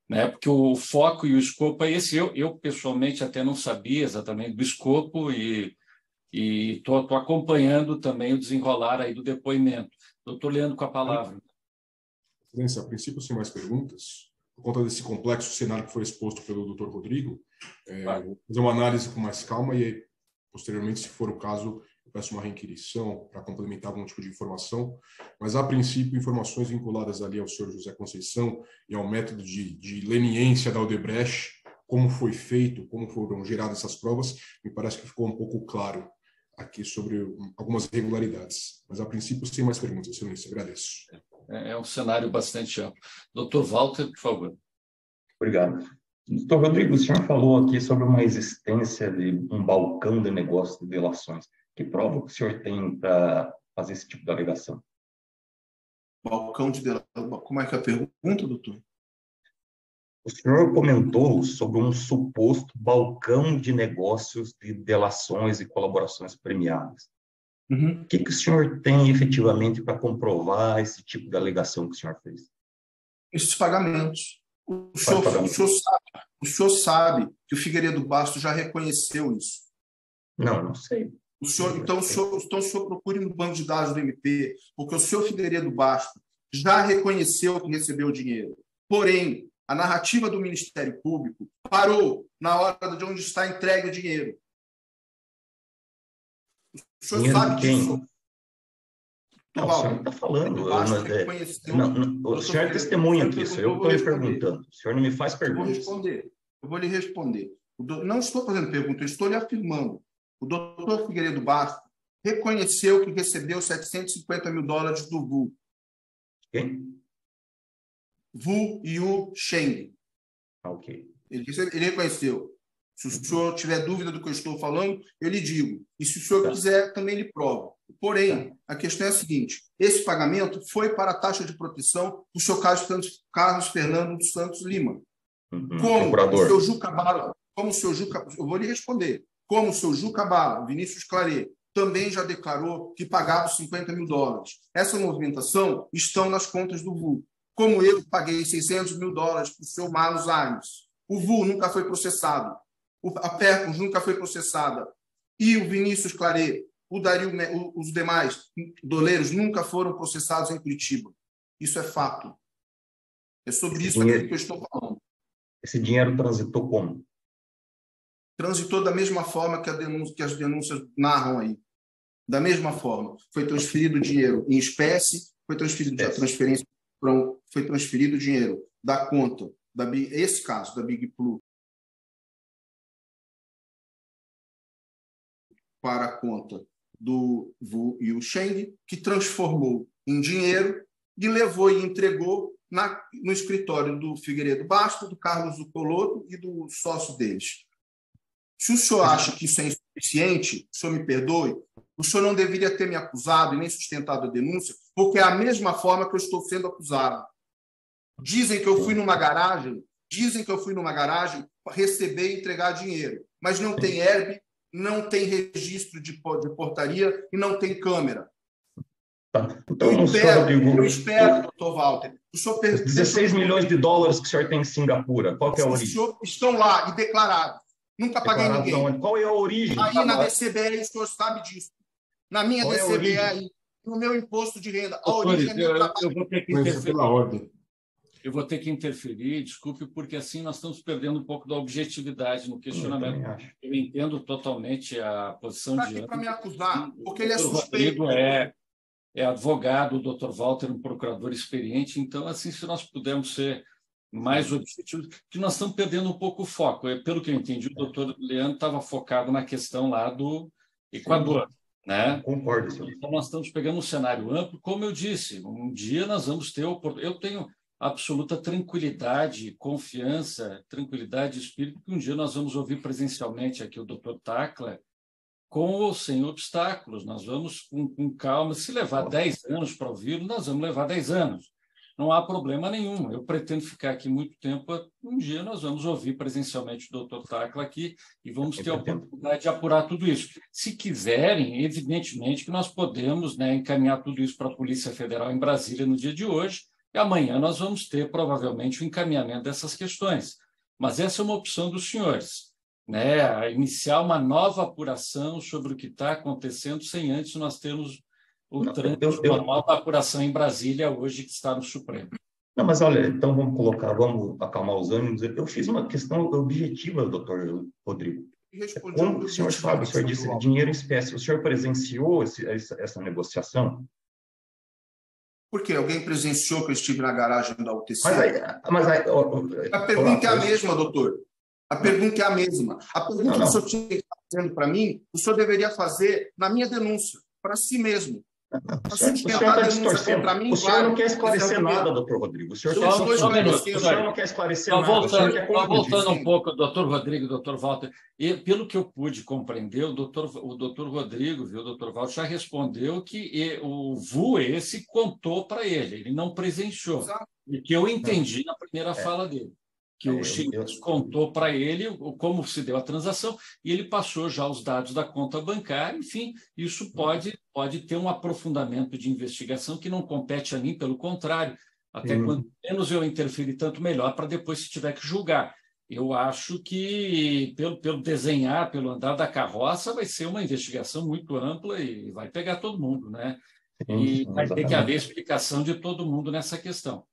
né? Porque o foco e o escopo é esse. Eu pessoalmente, até não sabia exatamente do escopo e estou acompanhando também o desenrolar aí do depoimento. Doutor Leandro, com a palavra. Excelência, a princípio, sem mais perguntas, por conta desse complexo cenário que foi exposto pelo doutor Rodrigo, vou fazer uma análise com mais calma e, posteriormente, se for o caso, eu peço uma requisição para complementar algum tipo de informação, mas, a princípio, informações vinculadas ali ao senhor José Conceição e ao método de leniência da Odebrecht, como foi feito, como foram geradas essas provas, me parece que ficou um pouco claro aqui sobre algumas irregularidades. Mas, a princípio, sem mais perguntas, excelência, agradeço. É um cenário bastante amplo. Doutor Walter, por favor. Obrigado. Doutor Rodrigo, o senhor falou aqui sobre uma existência de um balcão de negócio de delações. Que prova que o senhor tem para fazer esse tipo de alegação? Balcão de delação. Como é que é a pergunta, doutor? O senhor comentou sobre um suposto balcão de negócios de delações e colaborações premiadas. O que o senhor tem efetivamente para comprovar esse tipo de alegação que o senhor fez? Esses pagamentos. O senhor sabe que o Figueiredo Bastos já reconheceu isso. Não sei. Então, o senhor procure no banco de dados do MP, porque o senhor Figueiredo Bastos já reconheceu que recebeu o dinheiro. Porém, a narrativa do Ministério Público parou na hora de onde está entregue o dinheiro. O senhor sabe disso? Não, o senhor está falando. O senhor é testemunha disso. Eu estou lhe perguntando. O senhor não me faz perguntas. Eu vou lhe responder. Não estou fazendo pergunta, eu estou lhe afirmando. O doutor Figueiredo Bastos reconheceu que recebeu $750 mil do VU. Quem? Vu Yu Sheng. Ok. Ele reconheceu. Se o senhor tiver dúvida do que eu estou falando, eu lhe digo. E se o senhor quiser, também lhe provo. Porém, a questão é a seguinte: esse pagamento foi para a taxa de proteção do senhor Carlos Fernando dos Santos Lima. Procurador. Eu vou lhe responder. Como o seu Juca Bala, Vinícius Claret, também já declarou que pagava os $50 mil. Essa movimentação estão nas contas do VU. Como eu paguei $600 mil para o seu Marlos Arnes. O VU nunca foi processado. A Percos nunca foi processada. E o Vinícius Claret, o Dario, os demais doleiros nunca foram processados em Curitiba. Isso é fato. É sobre isso que eu estou falando. Esse dinheiro transitou como? Transitou da mesma forma que as denúncias narram aí. Da mesma forma. Foi transferido dinheiro em espécie, foi transferido dinheiro da conta, esse caso, da Big Blue, para a conta do Vu Yu Sheng, que transformou em dinheiro e levou e entregou no escritório do Figueiredo Bastos, do Carlos Zucoloto e do sócio deles. Se o senhor acha que isso é insuficiente, o senhor me perdoe, o senhor não deveria ter me acusado e nem sustentado a denúncia, porque é a mesma forma que eu estou sendo acusado. Dizem que eu fui numa garagem para receber e entregar dinheiro, mas não tem herb, não tem registro de portaria e não tem câmera. Então, eu espero, doutor Walter. Os $16 milhões que o senhor tem em Singapura, qual que é a origem? Estão lá e declarados. Nunca paguei ninguém. Qual é a origem? Aí na DCBR, o senhor sabe disso. Na minha DCBR, no meu imposto de renda, a origem é meu trabalho. Eu vou ter que interferir. Eu vou ter que interferir, desculpe, porque assim nós estamos perdendo um pouco da objetividade no questionamento. Eu entendo totalmente a posição de Ana. Para me acusar, porque ele é suspeito. Rodrigo é advogado, o doutor Walter, um procurador experiente. Então, assim, se nós pudermos ser mais objetivos, que nós estamos perdendo um pouco o foco. Pelo que eu entendi, o doutor Leandro estava focado na questão lá do Equador. Né? Concordo, senhor. Então, nós estamos pegando um cenário amplo. Como eu disse, um dia nós vamos ter oportunidade. Eu tenho absoluta tranquilidade, confiança, tranquilidade de espírito, que um dia nós vamos ouvir presencialmente aqui o doutor Tacla com ou sem obstáculos. Nós vamos com calma. Se levar 10 anos para ouvir, nós vamos levar 10 anos. Não há problema nenhum. Eu pretendo ficar aqui muito tempo. Um dia nós vamos ouvir presencialmente o doutor Tacla aqui e vamos ter a oportunidade de apurar tudo isso. Se quiserem, evidentemente que nós podemos, né, encaminhar tudo isso para a Polícia Federal em Brasília no dia de hoje, e amanhã nós vamos ter, provavelmente, o encaminhamento dessas questões. Mas essa é uma opção dos senhores, né? Iniciar uma nova apuração sobre o que está acontecendo sem antes nós termos o trânsito normal da apuração em Brasília hoje, que está no Supremo. Não, mas olha, então vamos acalmar os ânimos. Eu fiz uma questão objetiva, doutor Rodrigo. Como o senhor sabe, o senhor disse dinheiro em espécie, o senhor presenciou essa negociação? Por quê? Alguém presenciou que eu estive na garagem da UTC? A pergunta é a mesma, doutor. A pergunta é a mesma. A pergunta que o senhor tinha que estar fazendo para mim, o senhor deveria fazer na minha denúncia, para si mesmo. O senhor está distorcendo. O senhor não quer esclarecer nada, doutor Rodrigo. O senhor não quer esclarecer nada. Voltando um pouco, doutor Rodrigo, doutor Walter, e pelo que eu pude compreender, o doutor Rodrigo, viu, doutor Walter, já respondeu que o VU esse contou para ele não presenciou. Exato. E que eu entendi na primeira fala dele. que o chinês contou para ele como se deu a transação e ele passou já os dados da conta bancária. Enfim, isso pode ter um aprofundamento de investigação que não compete a mim, pelo contrário, até quanto menos eu interferir, tanto melhor, para depois, se tiver que julgar. Eu acho que, pelo desenhar, pelo andar da carroça, vai ser uma investigação muito ampla e vai pegar todo mundo, né? E vai ter que haver explicação de todo mundo nessa questão.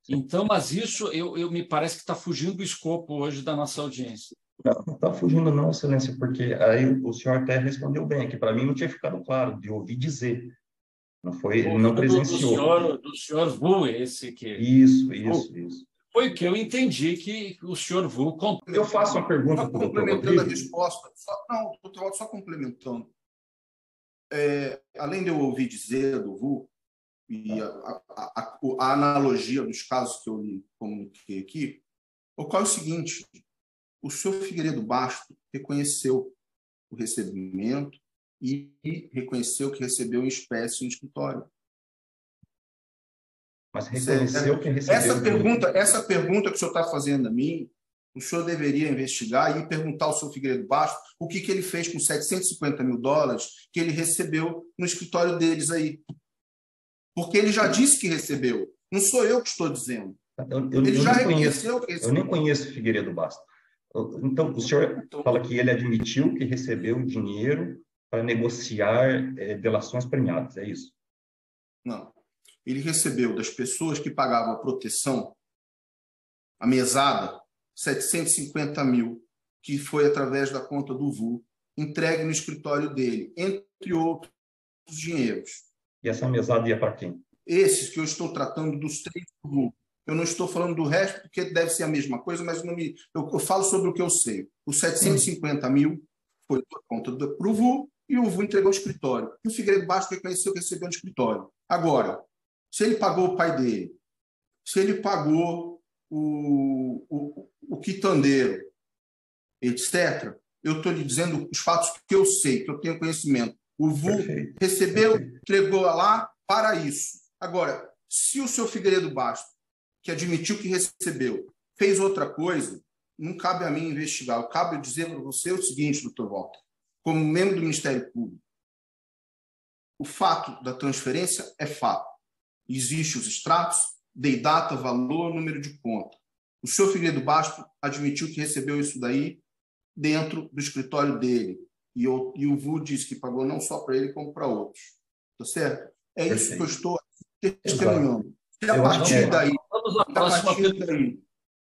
Então, mas isso eu me parece que está fugindo do escopo hoje da nossa audiência. Não está fugindo não, Excelência, porque aí o senhor até respondeu bem, que para mim não tinha ficado claro, de ouvir dizer. Não foi, ele não presenciou. Do senhor Vu, esse que... Isso. Foi o que eu entendi que o senhor Vu... Eu faço uma pergunta para o doutor Rodrigo. A resposta. Só complementando. Além de eu ouvir dizer do Vu, e a analogia dos casos que eu lhe comuniquei aqui, ocorre o seguinte: o senhor Figueiredo Basto reconheceu o recebimento e reconheceu que recebeu em espécie no escritório. Mas reconheceu que recebeu... Essa pergunta que o senhor está fazendo a mim, o senhor deveria investigar e perguntar ao senhor Figueiredo Basto o que ele fez com $750 mil que ele recebeu no escritório deles aí. Porque ele já disse que recebeu. Não sou eu que estou dizendo. Ele já reconheceu que recebeu. Eu nem conheço Figueiredo Basto. Então, o senhor fala que ele admitiu que recebeu dinheiro para negociar delações premiadas, é isso? Não. Ele recebeu das pessoas que pagavam a proteção, a mesada, $750 mil, que foi através da conta do VU, entregue no escritório dele, entre outros dinheiros. E essa mesada ia para quem? Esses que eu estou tratando dos 3 do VU. Eu não estou falando do resto, porque deve ser a mesma coisa, mas eu falo sobre o que eu sei. Os $750 mil foi por conta do VU e o VU entregou ao escritório. E o Figueiredo Basto reconheceu que recebeu no escritório. Agora, se ele pagou o pai dele, se ele pagou o quitandeiro, etc., eu estou lhe dizendo os fatos que eu sei, que eu tenho conhecimento. O VU recebeu, entregou lá para isso. Agora, se o seu Figueiredo Basto, que admitiu que recebeu, fez outra coisa, não cabe a mim investigar. Cabe eu dizer para você o seguinte, doutor Walter, como membro do Ministério Público, o fato da transferência é fato. Existem os extratos, dei data, valor, número de conta. O senhor Figueiredo Basto admitiu que recebeu isso daí dentro do escritório dele. E o VU disse que pagou não só para ele, como para outros. Tá certo? É isso que eu estou testemunhando. Se a partir daí,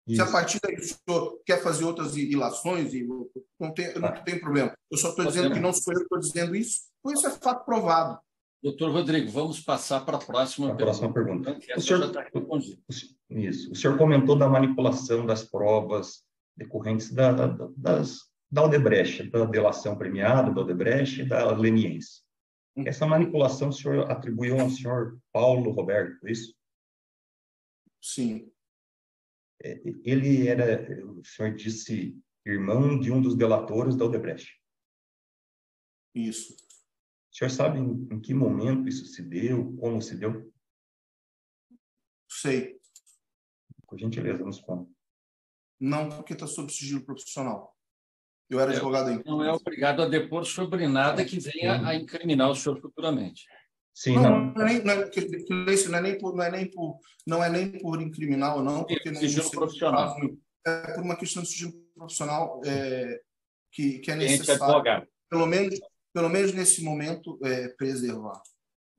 se a partir daí o senhor quer fazer outras ilações, não tem problema. Eu só estou dizendo que não sou eu que estou dizendo isso, pois isso é fato provado. Doutor Rodrigo, vamos passar para a próxima pergunta. O senhor comentou da manipulação das provas decorrentes da Odebrecht, da delação premiada, da Odebrecht e da leniense. Essa manipulação o senhor atribuiu ao senhor Paulo Roberto, isso? Sim. Ele era, o senhor disse, irmão de um dos delatores da Odebrecht. Isso. O senhor sabe em que momento isso se deu, como se deu? Sei. Por gentileza, nos conta. Não, porque está sob sigilo profissional. Eu era advogado em... Não é obrigado a depor sobre nada que venha a incriminar o senhor futuramente. Sim, não é nem por incriminar ou não, porque não sigilo profissional. É por uma questão de sigilo profissional que é necessário, pelo menos nesse momento, preservar.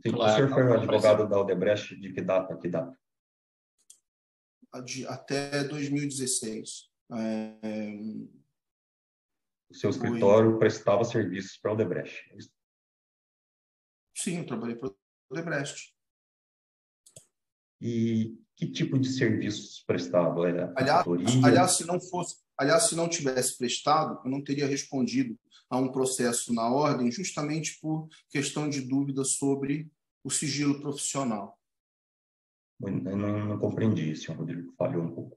Sim, claro, o senhor foi o advogado da Odebrecht de que data a que data? Até 2016. O seu escritório prestava serviços para a Odebrecht? Sim, eu trabalhei para a Odebrecht. E que tipo de serviços prestava? Aliás, se não tivesse prestado, eu não teria respondido a um processo na ordem justamente por questão de dúvida sobre o sigilo profissional. Eu não compreendi, senhor Rodrigo, falhou um pouco.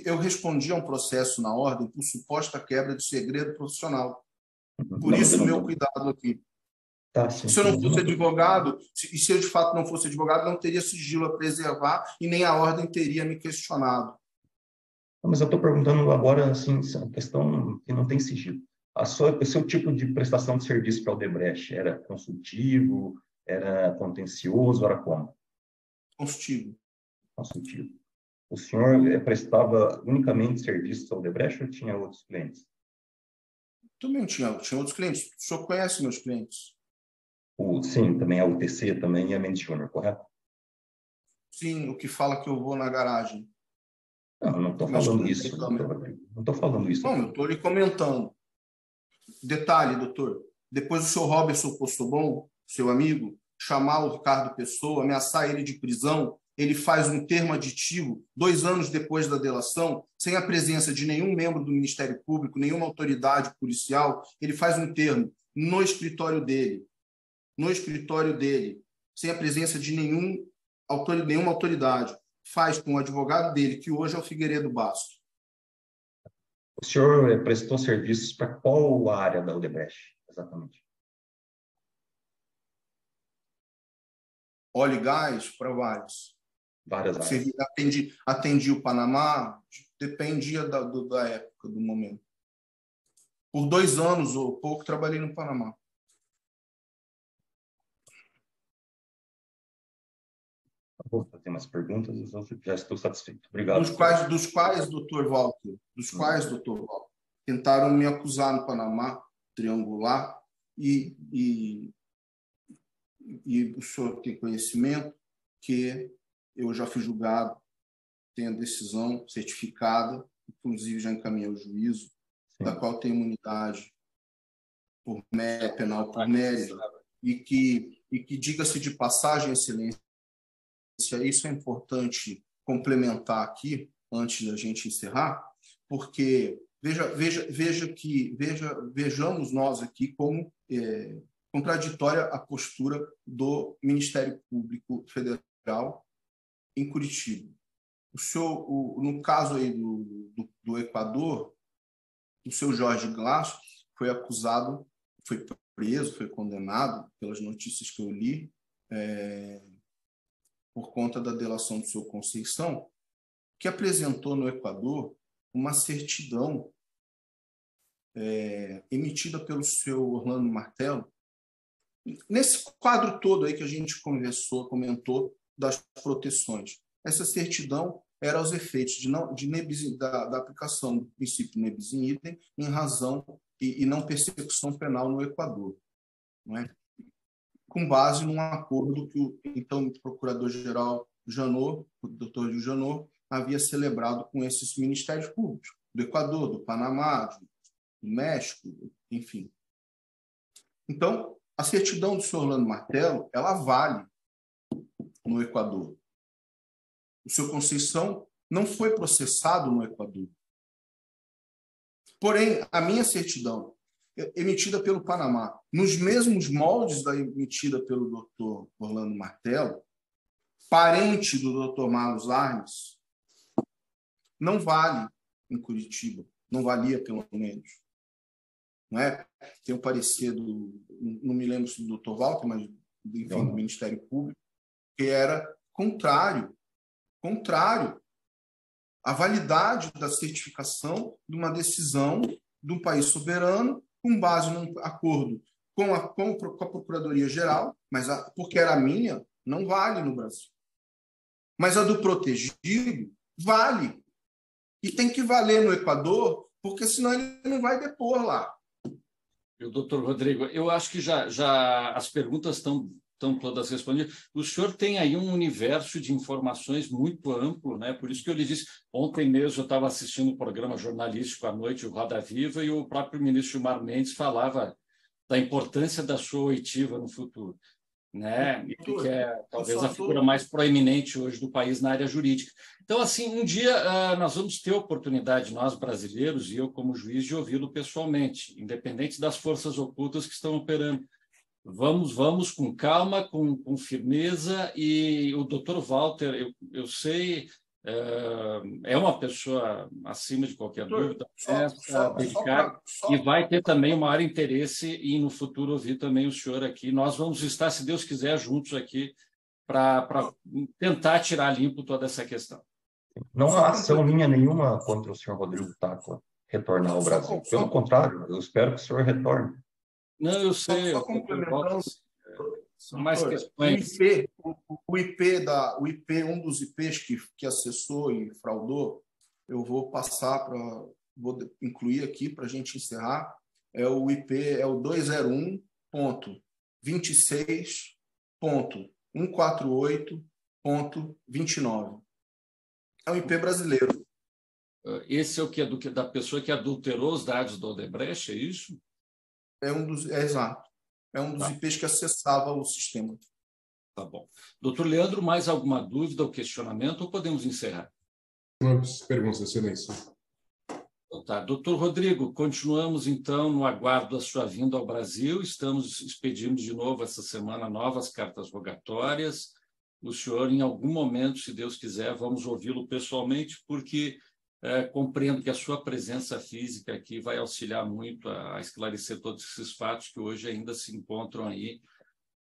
Eu respondi a um processo na ordem por suposta quebra de segredo profissional. Por isso, meu cuidado aqui. Tá, sim, se eu não fosse advogado, e se eu de fato não fosse advogado, não teria sigilo a preservar e nem a ordem teria me questionado. Mas eu estou perguntando agora, assim, a questão que não tem sigilo. O seu tipo de prestação de serviço para o Odebrecht era consultivo, era contencioso, era como? Consultivo. Consultivo. O senhor prestava unicamente serviços ao Odebrecht ou tinha outros clientes? Também tinha outros clientes. O senhor conhece meus clientes? Sim, também a UTC, também e a Mendes Júnior, correto? Sim, o que fala que eu vou na garagem. Não estou falando isso. Não estou falando isso. Não, eu estou lhe comentando. Detalhe, doutor. Depois o senhor Robertson Postobon, seu amigo, chamar o Ricardo Pessoa, ameaçar ele de prisão, ele faz um termo aditivo 2 anos depois da delação, sem a presença de nenhum membro do Ministério Público, nenhuma autoridade policial, ele faz um termo no escritório dele, sem a presença de nenhuma autoridade, faz com o advogado dele, que hoje é o Figueiredo Basto. O senhor prestou serviços para qual área da Odebrecht, exatamente? Óleo e gás para vários. Várias áreas. Atendi o Panamá, dependia da época, do momento. Por 2 anos ou pouco, trabalhei no Panamá. Vou fazer umas perguntas, eu já estou satisfeito. Obrigado. Dos quais, doutor Walter, tentaram me acusar no Panamá, triangular, e o senhor tem conhecimento que eu já fui julgado, tenho a decisão certificada, inclusive já encaminhei ao juízo, sim, da qual tem imunidade por penal por mérito, e que diga-se de passagem, excelência, isso é importante complementar aqui, antes da gente encerrar, porque vejamos nós aqui como contraditória a postura do Ministério Público Federal em Curitiba. No caso aí do Equador, o seu Jorge Glass foi acusado, foi preso, foi condenado, pelas notícias que eu li, por conta da delação do seu Conceição, que apresentou no Equador uma certidão emitida pelo seu Orlando Martello, nesse quadro todo aí que a gente comentou das proteções. Essa certidão era aos efeitos da aplicação do princípio nebis in idem em razão e não persecução penal no Equador, não é? Com base num acordo que o então procurador-geral Janot, o doutor Gil Janot, havia celebrado com esses ministérios públicos, do Equador, do Panamá, do México, enfim. Então, a certidão do senhor Orlando Martello, ela vale no Equador. O seu Conceição não foi processado no Equador. Porém, a minha certidão, emitida pelo Panamá, nos mesmos moldes da emitida pelo doutor Orlando Martello, parente do doutor Marlos Arnes, não vale em Curitiba, não valia pelo menos. Não é? Tem um parecer não me lembro se do doutor Walter, mas enfim, do Ministério Público, que era contrário à validade da certificação de uma decisão de um país soberano com base num acordo com a Procuradoria-Geral, porque era minha, não vale no Brasil. Mas a do protegido vale. E tem que valer no Equador, porque senão ele não vai depor lá. Doutor Rodrigo, eu acho que já as perguntas estão todas respondidas. O senhor tem aí um universo de informações muito amplo, né? Por isso que eu lhe disse, ontem mesmo eu estava assistindo um programa jornalístico à noite, o Roda Viva, e o próprio ministro Gilmar Mendes falava da importância da sua oitiva no futuro, né? E que é talvez a figura mais proeminente hoje do país na área jurídica. Então, assim, um dia nós vamos ter oportunidade, nós brasileiros, e eu como juiz, de ouvi-lo pessoalmente, independente das forças ocultas que estão operando. Vamos com calma, com firmeza, e o doutor Walter, eu sei, é uma pessoa acima de qualquer dúvida, dedicada, e vai ter também o maior interesse em, no futuro, ouvir também o senhor aqui. Nós vamos estar, se Deus quiser, juntos aqui para tentar tirar limpo toda essa questão. Não há ação minha nenhuma contra o senhor Rodrigo Tacla retornar ao Brasil. Pelo contrário, eu espero que o senhor retorne. Não, eu sei. Só complementando, são mais questões. O IP, um dos IPs que acessou e fraudou, eu vou passar para, vou incluir aqui para a gente encerrar, é o IP, é o 201.26.148.29. É um IP brasileiro. Esse é o que é da pessoa que adulterou os dados do Odebrecht, é isso? Exato. É um dos IPs que acessava o sistema. Tá bom. Doutor Leandro, mais alguma dúvida ou questionamento, ou podemos encerrar? Perguntas, excelência. Então, tá. Doutor Rodrigo, continuamos, então, no aguardo da sua vinda ao Brasil. Estamos expedindo de novo essa semana novas cartas rogatórias. O senhor, em algum momento, se Deus quiser, vamos ouvi-lo pessoalmente, porque compreendo que a sua presença física aqui vai auxiliar muito a esclarecer todos esses fatos que hoje ainda se encontram aí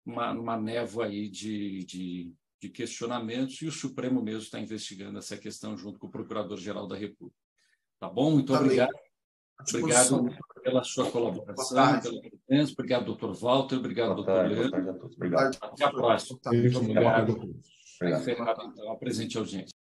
numa névoa aí de questionamentos, e o Supremo mesmo está investigando essa questão junto com o Procurador-Geral da República. Tá bom? Muito obrigado. Obrigado pela sua colaboração, pela presença. Obrigado, doutor Walter. Obrigado, doutor Leandro. Boa tarde a todos. Obrigado. Até a próxima. Obrigado. Obrigado. Então, a presente audiência.